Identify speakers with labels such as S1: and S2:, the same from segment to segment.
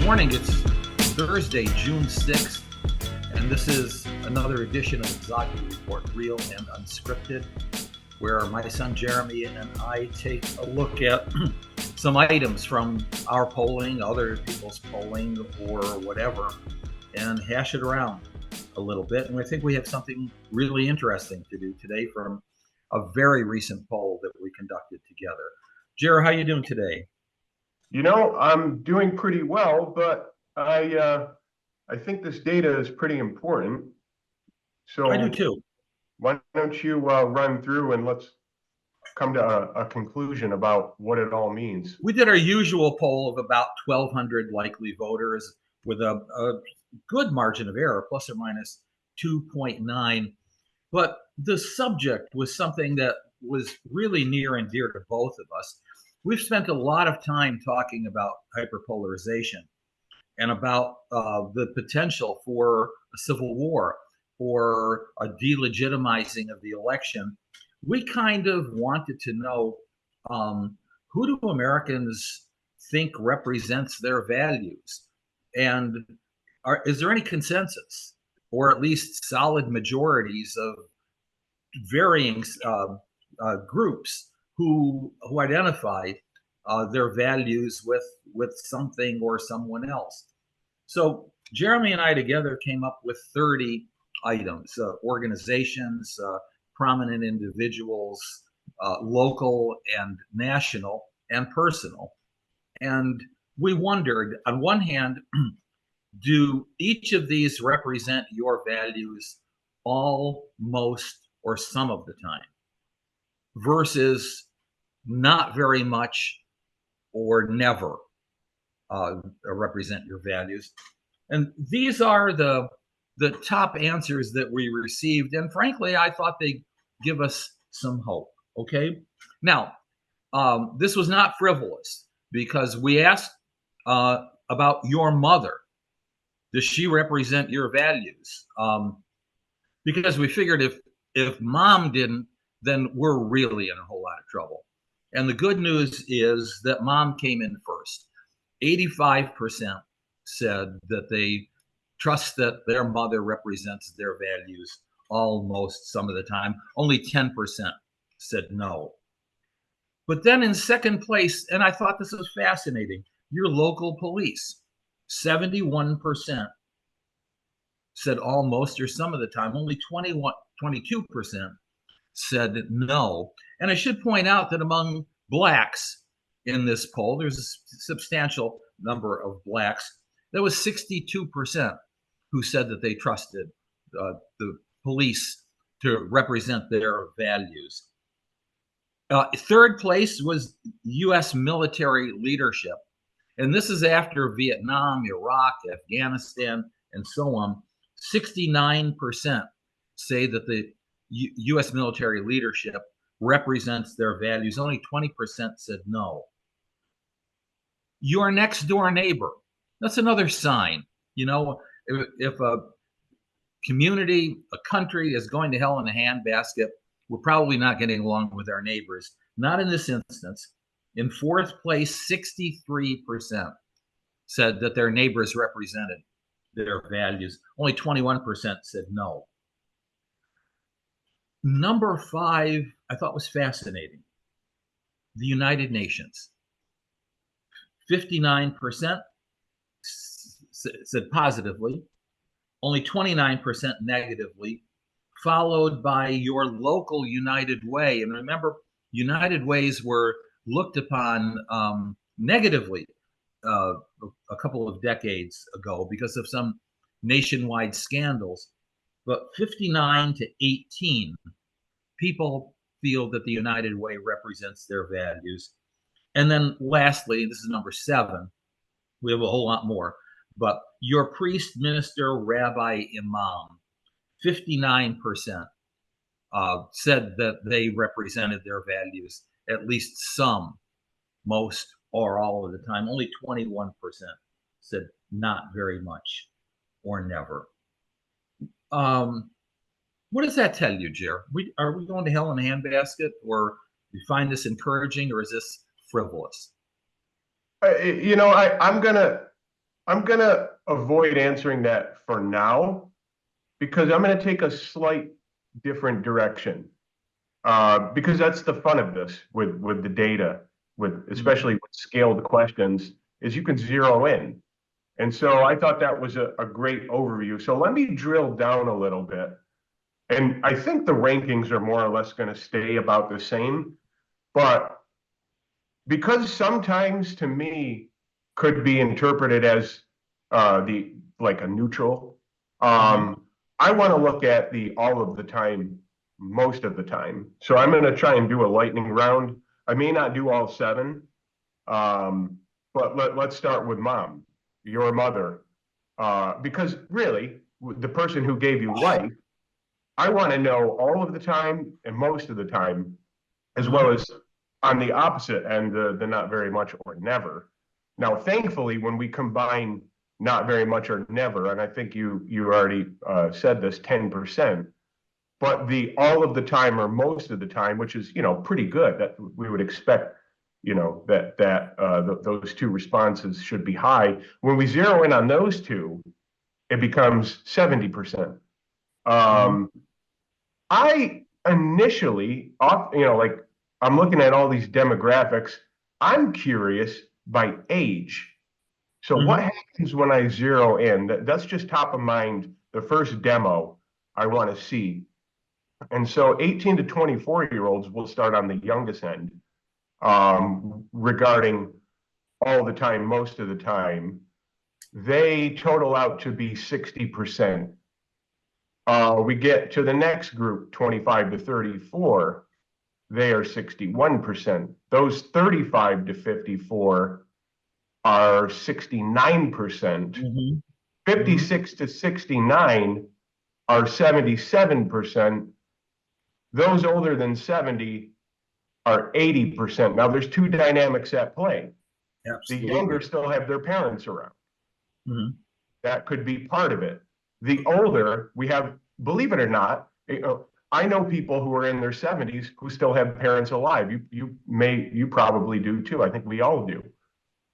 S1: morning. It's Thursday, June 6th, and this is another edition of the Zogby Report, Real and Unscripted, where my son Jeremy and I take a look at some items from our polling, other people's polling, or whatever, and hash it around a little bit. And I think we have something really interesting to do today from a very recent poll that we conducted together. Jer, how you doing today?
S2: You know, I'm doing pretty well, but I think this data is pretty important. So
S1: I do too.
S2: Why don't you run through and let's come to a conclusion about what it all means.
S1: We did our usual poll of about 1,200 likely voters with a good margin of error, plus or minus 2.9. But the subject was something that was really near and dear to both of us. We've spent a lot of time talking about hyperpolarization and about the potential for a civil war or a delegitimizing of the election. We kind of wanted to know who do Americans think represents their values? And is there any consensus, or at least solid majorities of varying groups who identify their values with something or someone else? So Jeremy and I together came up with 30 items, organizations, prominent individuals, local and national and personal. And we wondered, on one hand, do each of these represent your values all, most, or some of the time, versus not very much or never represent your values? And these are the top answers that we received. And frankly, I thought they give us some hope. Okay. Now, this was not frivolous, because we asked about your mother. Does she represent your values? Because we figured if mom didn't, then we're really in a whole lot of trouble. And the good news is that mom came in first. 85% said that they trust that their mother represents their values almost some of the time. Only 10% said no. But then in second place, and I thought this was fascinating, your local police, 71% said almost or some of the time. Only 22% said no. And I should point out that among blacks in this poll, there's a substantial number of blacks. There was 62% who said that they trusted the police to represent their values. Third place was U.S. military leadership. And this is after Vietnam, Iraq, Afghanistan, and so on. 69% say that the U.S. military leadership represents their values. Only 20% said no. Your next door neighbor, that's another sign. You know, if a community, a country is going to hell in a handbasket, we're probably not getting along with our neighbors. Not in this instance. In fourth place, 63% said that their neighbors represented their values. Only 21% said no. Number 5, I thought was fascinating. The United Nations. 59% said positively, only 29% negatively, followed by your local United Way. And remember, United Ways were looked upon negatively a couple of decades ago because of some nationwide scandals. But 59 to 18 people feel that the United Way represents their values. And then lastly, this is number 7. We have a whole lot more. But your priest, minister, rabbi, imam, 59% said that they represented their values at least some, most, or all of the time. Only 21% said not very much or never. What does that tell you, Jer? Are we going to hell in a handbasket, or do you find this encouraging, or is this frivolous?
S2: You know, I'm gonna I'm gonna avoid answering that for now because I'm gonna take a slight different direction. Because that's the fun of this with the data, with especially with scaled questions, is you can zero in. And so I thought that was a great overview. So let me drill down a little bit. And I think the rankings are more or less going to stay about the same. But because sometimes to me could be interpreted as the like a neutral,
S1: Mhm.
S2: I want to look at the all of the time, most of the time. So I'm going to try and do a lightning round. I may not do all seven, um, but let's start with mom, your mother. Because really, the person who gave you life, I want to know all of the time and most of the time, as
S1: Mhm.
S2: well as on the opposite end, the not very much or never. Now, thankfully, when we combine not very much or never, and I think you already said this, 10%, but the all of the time or most of the time, which is pretty good. That we would expect, those two responses should be high. When we zero in on those two, it becomes 70%.
S1: Mhm.
S2: Um, I initially, like I'm looking at all these demographics. I'm curious by age. So what
S1: Mhm.
S2: happens when I zero in? That's just top of mind. The first demo I want to see. And so 18 to 24 year olds will start on the youngest end regarding all the time, most of the time. They total out to be 60%. We get to the next group, 25 to 34, they are 61%. Those 35 to 54 are 69%.
S1: Mhm. Mhm.
S2: 56 to 69 are 77%. Those older than 70 are 80%. Now, there's two dynamics at play. The younger
S1: Absolutely.
S2: still have their parents around.
S1: Mhm.
S2: That could be part of it. The older we have, believe it or not, I know people who are in their 70s who still have parents alive. You probably do too. I think we all do.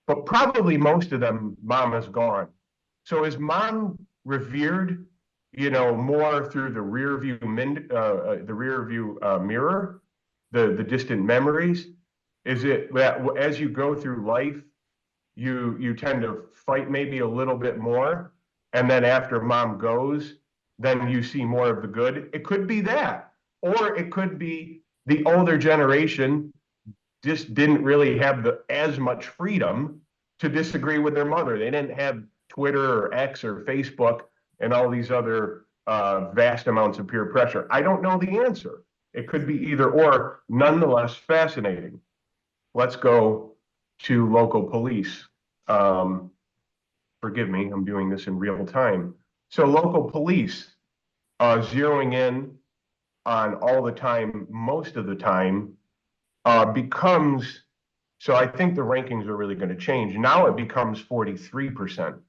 S2: But probably most of them, mom is gone. So is mom revered, more through the rear view mirror, the distant memories? Is it that as you go through life, you tend to fight maybe a little bit more, and then after mom goes, then you see more of the good? It could be that, or it could be the older generation just didn't really have as much freedom to disagree with their mother. They didn't have Twitter or X or Facebook and all these other vast amounts of peer pressure. I don't know the answer. It could be either or. Nonetheless, fascinating. Let's go to local police. Um, Forgive me, I'm doing this in real time. So local police, zeroing in on all the time, most of the time, becomes, so I think the rankings are really going to change. Now it becomes 43%.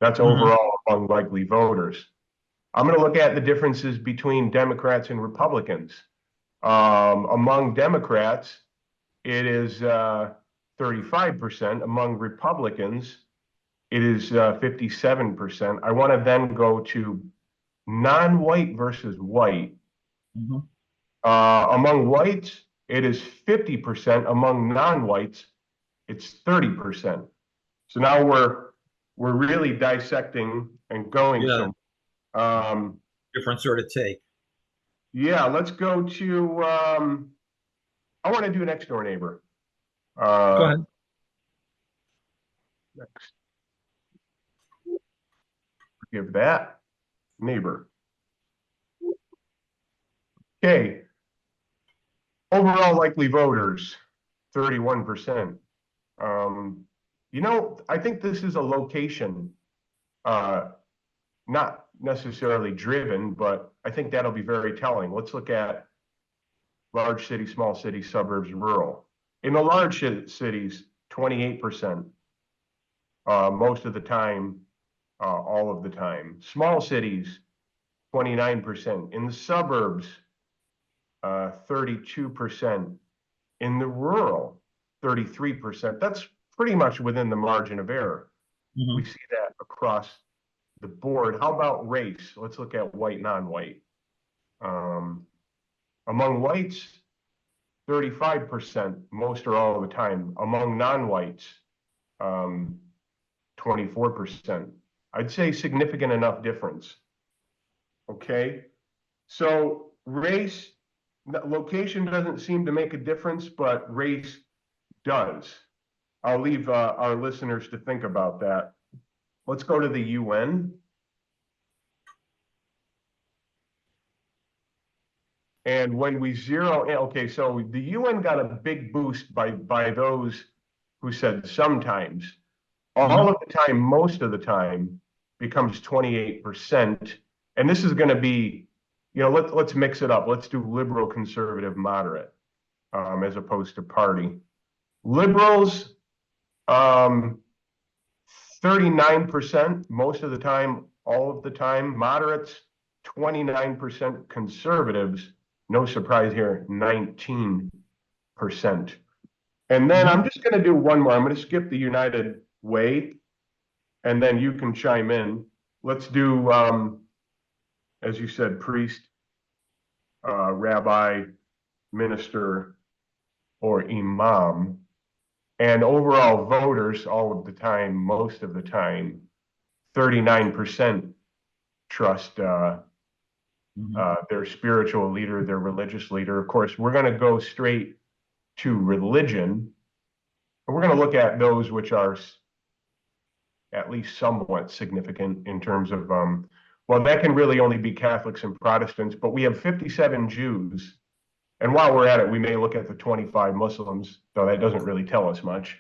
S2: That's
S1: Mhm.
S2: overall among likely voters. I'm going to look at the differences between Democrats and Republicans. Among Democrats, it is 35%. Among Republicans, it is 57%. I want to then go to non-white versus white.
S1: Mhm.
S2: Among whites, it is 50%. Among non-whites, it's 30%. So now we're really dissecting and going
S1: Yeah.
S2: some. Um,
S1: Different sort of take.
S2: yeah, let's go to. I want to do next door neighbor.
S1: Go
S2: Uh,
S1: ahead.
S2: Next, give that neighbor. Okay, overall likely voters, 31%. Um, I think this is a location, uh, not necessarily driven, but I think that'll be very telling. Let's look at large city, small city, suburbs, rural. In the large cities, 28%, most of the time, all of the time. Small cities, 29%. In the suburbs, 32%. In the rural, 33%. That's pretty much within the margin of error. We
S1: Mhm.
S2: see that across the board. How about race? Let's look at white, non-white. Um, among whites, 35%, most or all of the time. Among non-whites, 24%. I'd say significant enough difference. Okay, so race, location doesn't seem to make a difference, but race does. I'll leave our listeners to think about that. Let's go to the UN. And when we zero in, okay, so the UN got a big boost by those who said sometimes. All
S1: Mhm.
S2: of the time, most of the time, becomes 28%. And this is going to be, let's mix it up. Let's do liberal, conservative, moderate, as opposed to party. Liberals, um, 39% most of the time, all of the time. Moderates, 29%. Conservatives, no surprise here, 19%. And then I'm
S1: Mhm.
S2: just going to do one more. I'm going to skip the United Way, and then you can chime in. Let's do, as you said, priest, rabbi, minister, or imam. And overall voters, all of the time, most of the time, 39% trust
S1: Mhm.
S2: their spiritual leader, their religious leader. Of course, we're going to go straight to religion. And we're going to look at those which are at least somewhat significant in terms of, well, that can really only be Catholics and Protestants, but we have 57 Jews. And while we're at it, we may look at the 25 Muslims, though that doesn't really tell us much.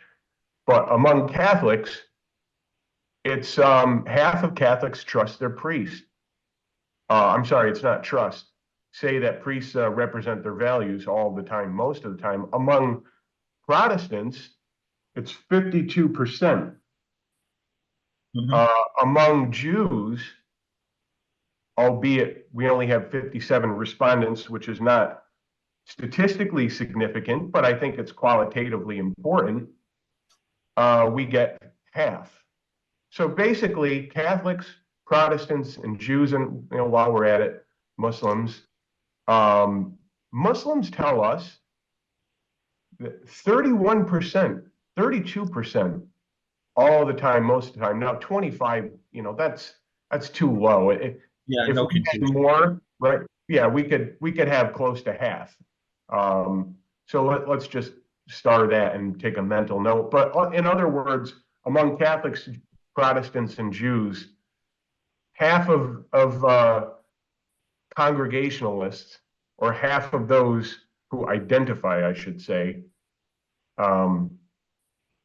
S2: But among Catholics, it's half of Catholics trust their priest. I'm sorry, it's not trust. Say that priests represent their values all the time, most of the time. Among Protestants, it's 52%.
S1: Mhm.
S2: Uh, among Jews, albeit we only have 57 respondents, which is not statistically significant, but I think it's qualitatively important, we get half. So basically, Catholics, Protestants, and Jews, and while we're at it, Muslims, um, Muslims tell us that 31%, 32% all the time, most of the time. Now 25, that's too low.
S1: Yeah,
S2: If
S1: no
S2: we had
S1: conclusion.
S2: more, right? Yeah, we could have close to half. So let's just star that and take a mental note. But in other words, among Catholics, Protestants, and Jews, half of Congregationalists, or half of those who identify, I should say, um,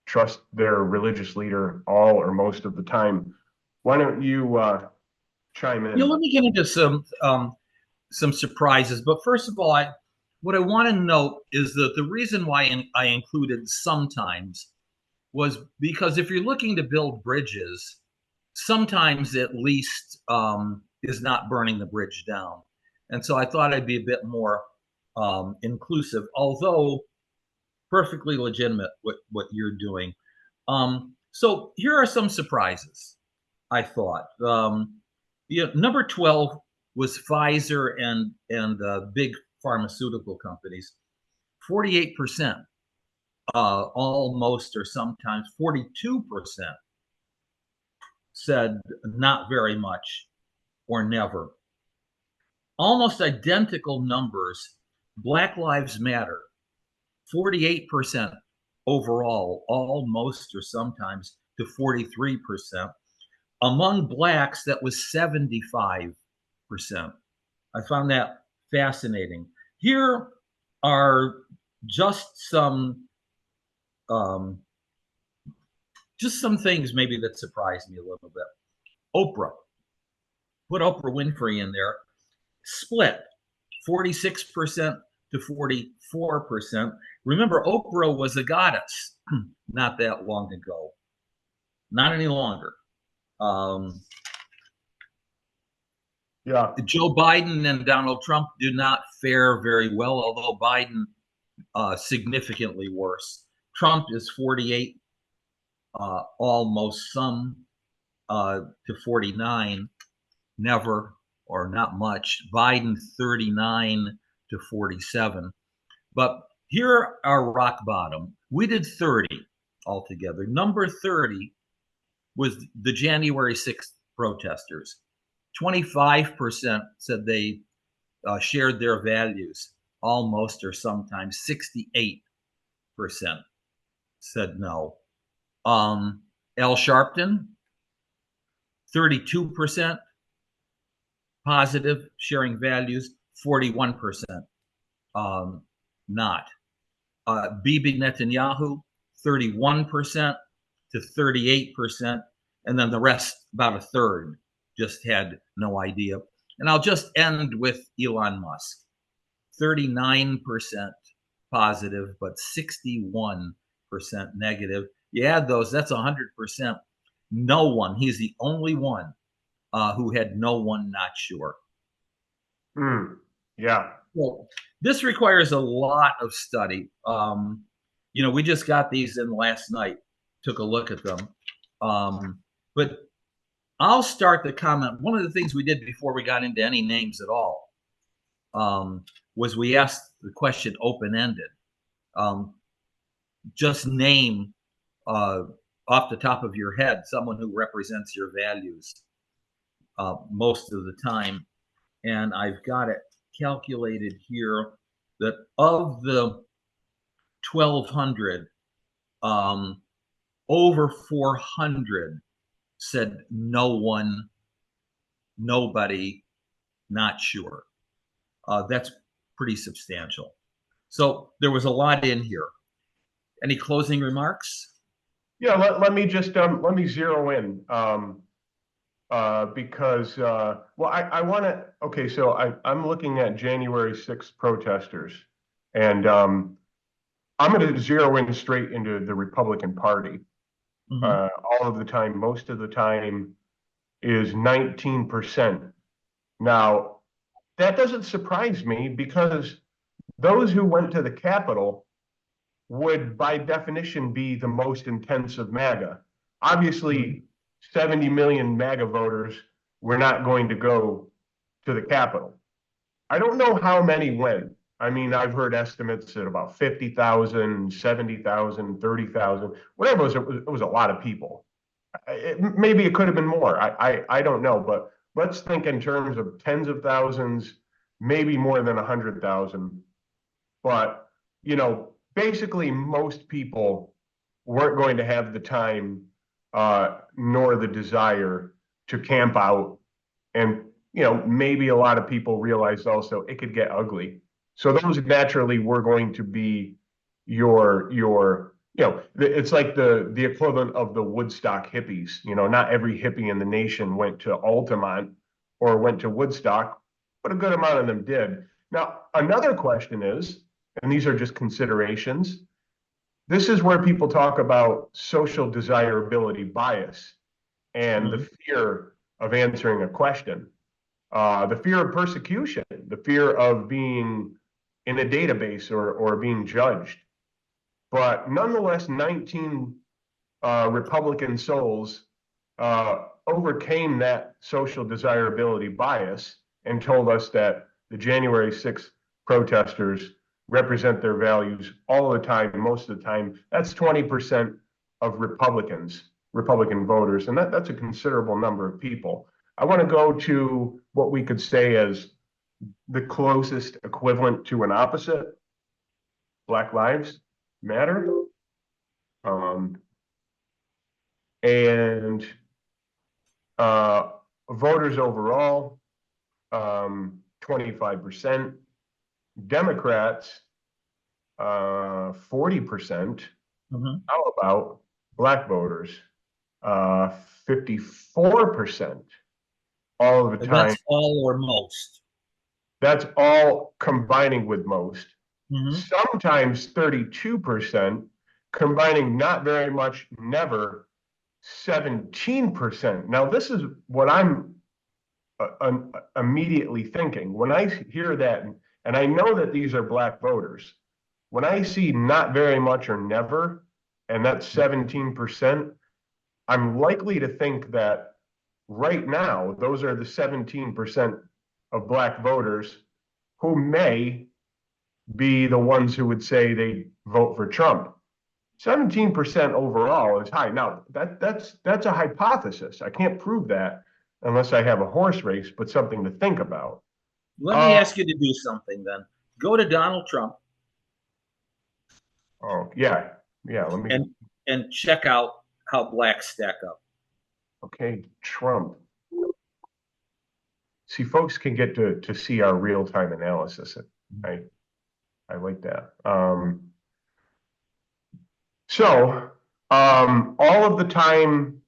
S2: trust their religious leader all or most of the time. Why don't you chime in?
S1: Let me get into some surprises. But first of all, what I want to note is that the reason why I included sometimes was because if you're looking to build bridges, sometimes at least is not burning the bridge down. And so I thought I'd be a bit more inclusive, although perfectly legitimate what you're doing. So here are some surprises, I thought. Number 12 was Pfizer and big pharmaceutical companies. 48%, almost or sometimes 42% said not very much or never. Almost identical numbers. Black Lives Matter, 48% overall, almost or sometimes to 43%. Among blacks, that was 75%. I found that fascinating. Here are just some um, just some things maybe that surprised me a little bit. Oprah, put Oprah Winfrey in there, split 46% to 44%. Remember, Oprah was a goddess not that long ago, not any longer. Um,
S2: Yeah,
S1: Joe Biden and Donald Trump do not fare very well, although Biden significantly worse. Trump is 48, almost, some to 49, never or not much. Biden 39 to 47. But here are rock bottom. We did 30 altogether. Number 30 was the January 6th protesters. 25% said they shared their values, almost or sometimes. 68% said no. Al Sharpton, 32% positive, sharing values, 41% not. Bibi Netanyahu, 31% to 38%, and then the rest, about a third, just had no idea. And I'll just end with Elon Musk, 39% positive, but 61% negative. You add those, that's 100%. No one, he's the only one who had no one not sure.
S2: Yeah.
S1: Well, this requires a lot of study. We just got these in last night, took a look at them. But I'll start the comment. One of the things we did before we got into any names at all was we asked the question open-ended. Just name off the top of your head someone who represents your values most of the time. And I've got it calculated here that of the 1,200, over 400 said no one, nobody, not sure. That's pretty substantial. So there was a lot in here. Any closing remarks?
S2: Yeah, let me just let me zero in because well, I want to. Okay, so I'm looking at January 6th protesters, and I'm going to zero in straight into the Republican Party. All of the time, most of the time, is 19%. Now, that doesn't surprise me because those who went to the Capitol would, by definition, be the most intense of MAGA. Obviously, 70 million MAGA voters were not going to go to the Capitol. I don't know how many went. I mean, I've heard estimates at about 50,000, 70,000, 30,000, whatever it was a lot of people. Maybe it could have been more. I don't know, but let's think in terms of tens of thousands, maybe more than 100,000. But, basically most people weren't going to have the time nor the desire to camp out. And, maybe a lot of people realized also it could get ugly. So those naturally were going to be your it's like the equivalent of the Woodstock hippies. Not every hippie in the nation went to Altamont or went to Woodstock, but a good amount of them did. Now, another question is, and these are just considerations, this is where people talk about social desirability bias and the fear of answering a question, the fear of persecution, the fear of being in a database or being judged. But nonetheless, 19 Republican souls overcame that social desirability bias and told us that the January 6th protesters represent their values all the time, most of the time. That's 20% of Republican voters, and that's a considerable number of people. I want to go to what we could say as the closest equivalent to an opposite, Black Lives Matter. And voters overall, 25%. Democrats, 40%. How about Black voters? 54% all of the time.
S1: That's all or most.
S2: That's all combining with most. Sometimes 32%, combining not very much, never, 17%. Now, this is what I'm immediately thinking. When I hear that, and I know that these are Black voters, when I see not very much or never, and that's 17%, I'm likely to think that right now, those are the 17% of Black voters who may be the ones who would say they vote for Trump. 17% overall is high. Now, that's a hypothesis. I can't prove that unless I have a horse race, but something to think about.
S1: Let me ask you to do something then. Go to Donald Trump
S2: Oh, yeah. Let me.
S1: and check out how blacks stack up.
S2: Okay, Trump. See, folks can get to see our real-time analysis. I like that. So, all of the time,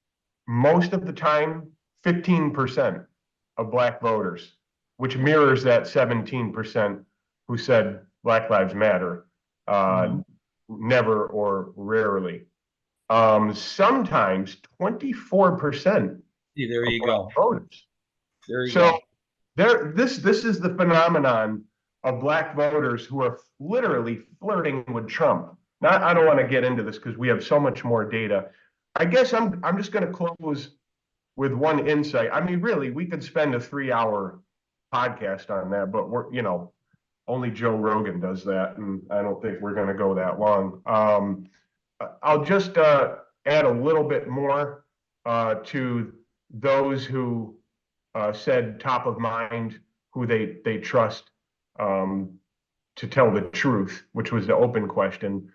S2: most of the time, 15% of Black voters, which mirrors that 17% who said Black Lives Matter, never or rarely. Sometimes 24%
S1: See, there you
S2: Black
S1: go.
S2: voters.
S1: There you go.
S2: This is the phenomenon of Black voters who are literally flirting with Trump. Now, I don't want to get into this because we have so much more data. I guess I'm just going to close with one insight. I mean, really, we could spend a 3-hour podcast on that, but only Joe Rogan does that, and I don't think we're going to go that long. I'll just add a little bit more to those who said top of mind, who they trust to tell the truth, which was the open question.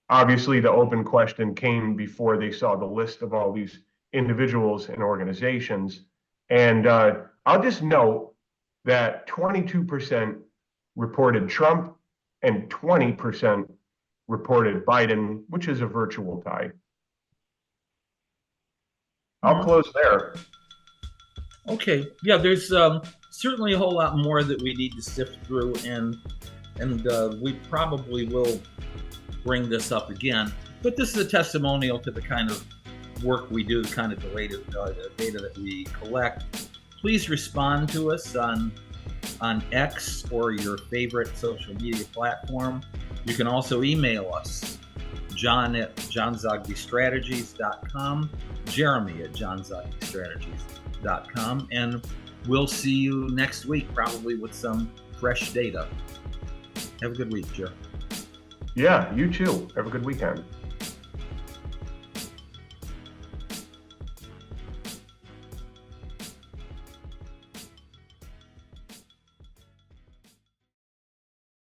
S2: Obviously, the open question came before they saw the list of all these individuals and organizations. And I'll just note that 22% reported Trump and 20% reported Biden, which is a virtual tie. I'll close there.
S1: Okay. Yeah, there's certainly a whole lot more that we need to sift through, and we probably will bring this up again. But this is a testimonial to the kind of work we do, the kind of data that we collect. Please respond to us on X or your favorite social media platform. You can also email us, John at johnzogbystrategies.com, Jeremy at johnzogbystrategies.com, and we'll see you next week, probably with some fresh data. Have a good week, Joe.
S2: Yeah, you too. Have a good weekend.